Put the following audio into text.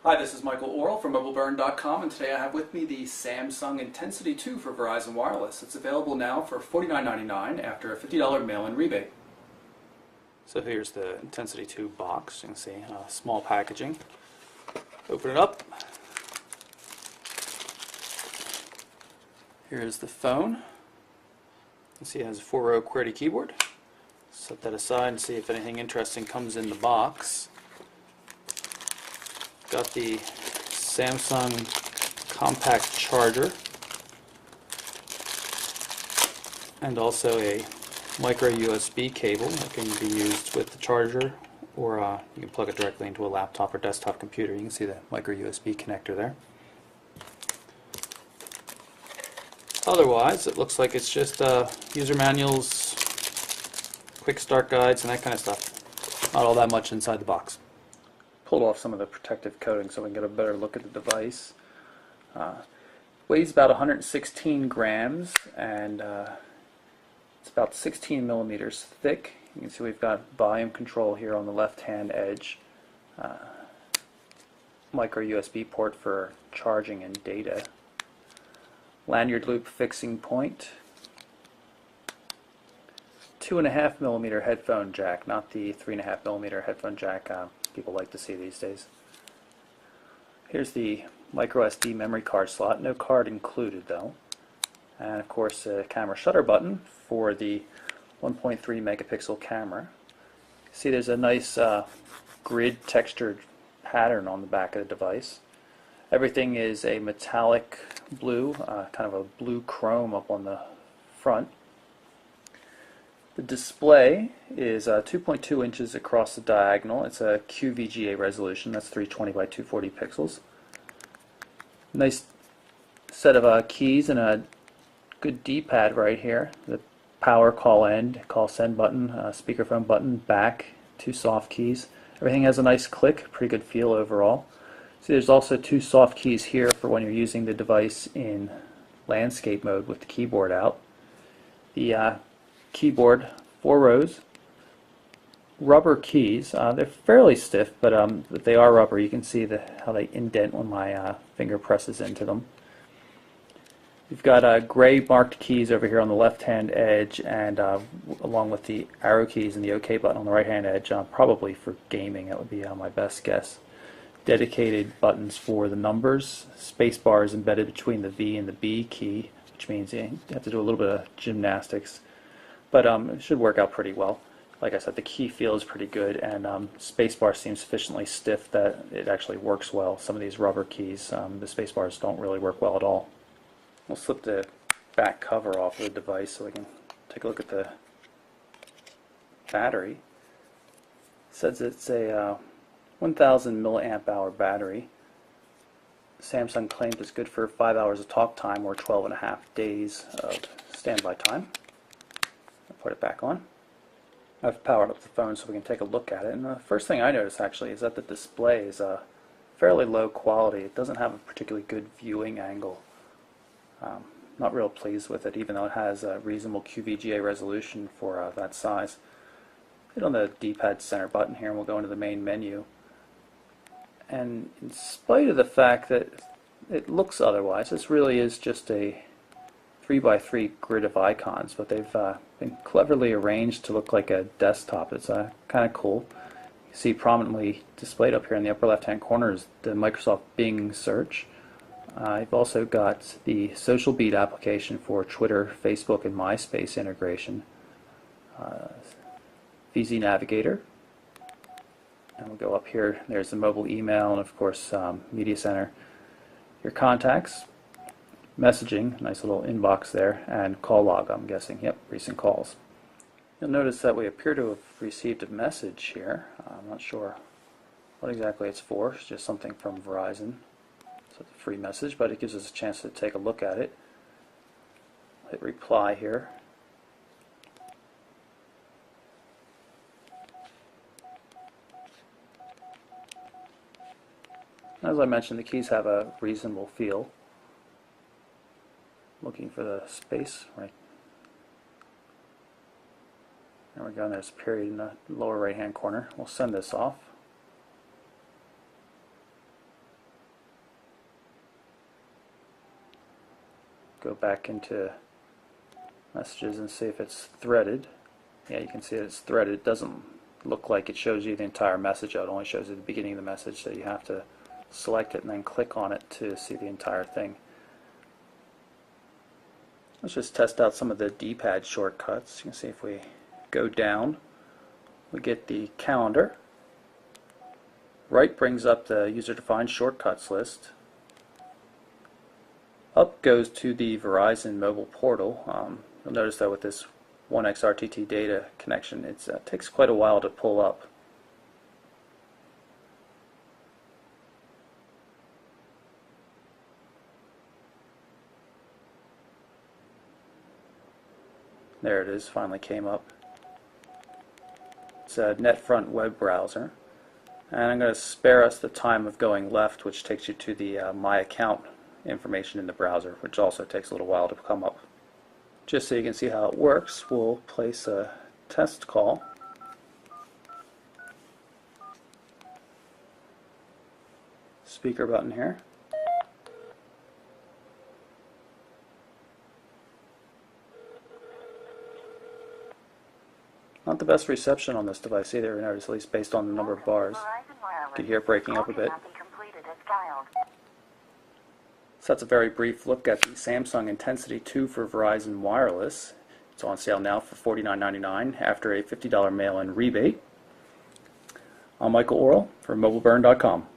Hi, this is Michael Orrell from MobileBurn.com, and today I have with me the Samsung Intensity 2 for Verizon Wireless. It's available now for $49.99 after a $50 mail-in rebate. So here's the Intensity 2 box. You can see small packaging. Open it up. Here's the phone. You can see it has a 4-row QWERTY keyboard. Set that aside and see if anything interesting comes in the box. Got the Samsung compact charger and also a micro USB cable that can be used with the charger, or you can plug it directly into a laptop or desktop computer. You can see the micro USB connector there. Otherwise, it looks like it's just user manuals, quick start guides, and that kind of stuff. Not all that much inside the box. Pulled off some of the protective coating so we can get a better look at the device. Weighs about 116 grams and it's about 16 millimeters thick. You can see we've got volume control here on the left hand edge, micro USB port for charging and data, lanyard loop fixing point, 2.5 millimeter headphone jack, not the 3.5 millimeter headphone jack people like to see these days. Here's the micro SD memory card slot, no card included though, and of course a camera shutter button for the 1.3 megapixel camera. See, there's a nice grid textured pattern on the back of the device. Everything is a metallic blue, kind of a blue chrome up on the front. The display is 2.2 inches across the diagonal. It's a QVGA resolution. That's 320 by 240 pixels. Nice set of keys and a good D-pad right here. The power call send button, speakerphone button, back, 2 soft keys. Everything has a nice click, pretty good feel overall. See, there's also 2 soft keys here for when you're using the device in landscape mode with the keyboard out. The keyboard, 4 rows, rubber keys. They're fairly stiff, but they are rubber. You can see how they indent when my finger presses into them. You've got gray marked keys over here on the left hand edge, and along with the arrow keys and the OK button on the right hand edge, probably for gaming. That would be my best guess. Dedicated buttons for the numbers. Space bar is embedded between the V and the B key, which means you have to do a little bit of gymnastics. But it should work out pretty well. Like I said, the key feel is pretty good, and spacebar seems sufficiently stiff that it actually works well. Some of these rubber keys, the spacebars don't really work well at all. We'll slip the back cover off of the device so we can take a look at the battery. It says it's a 1000 milliamp hour battery. Samsung claims it's good for 5 hours of talk time or 12.5 days of standby time. Put it back on. I've powered up the phone so we can take a look at it, and the first thing I notice actually is that the display is fairly low quality. It doesn't have a particularly good viewing angle. Not real pleased with it, even though it has a reasonable QVGA resolution for that size. Hit on the D-pad center button here and we'll go into the main menu. And in spite of the fact that it looks otherwise, this really is just a 3x3 grid of icons, but they've been cleverly arranged to look like a desktop. It's kind of cool. You see prominently displayed up here in the upper left hand corner is the Microsoft Bing search. You've also got the Social Beat application for Twitter, Facebook, and MySpace integration. VZ Navigator. And we'll go up here. There's the mobile email and of course Media Center. Your contacts. Messaging, nice little inbox there, and call log, I'm guessing. Yep, recent calls. You'll notice that we appear to have received a message here. I'm not sure what exactly it's for. It's just something from Verizon. So it's a free message, but it gives us a chance to take a look at it. Hit reply here. As I mentioned, the keys have a reasonable feel. Looking for the space, right? There we go, and there's a period in the lower right hand corner. We'll send this off. go back into messages and see if it's threaded. Yeah, you can see it's threaded. It doesn't look like it shows you the entire message. It only shows you the beginning of the message, so you have to select it and then click on it to see the entire thing. Let's just test out some of the D-pad shortcuts. You can see if we go down, we get the calendar. Right brings up the user-defined shortcuts list. Up goes to the Verizon mobile portal. You'll notice that with this 1xRTT data connection, it takes quite a while to pull up. There it is, finally came up. It's a NetFront web browser. And I'm going to spare us the time of going left, which takes you to the My Account information in the browser, which also takes a little while to come up. Just so you can see how it works, we'll place a test call. Speaker button here. Not the best reception on this device either, at least based on the number of bars. You can hear it breaking up a bit. So that's a very brief look at the Samsung Intensity 2 for Verizon Wireless. It's on sale now for $49.99 after a $50 mail-in rebate. I'm Michael Orrell for MobileBurn.com.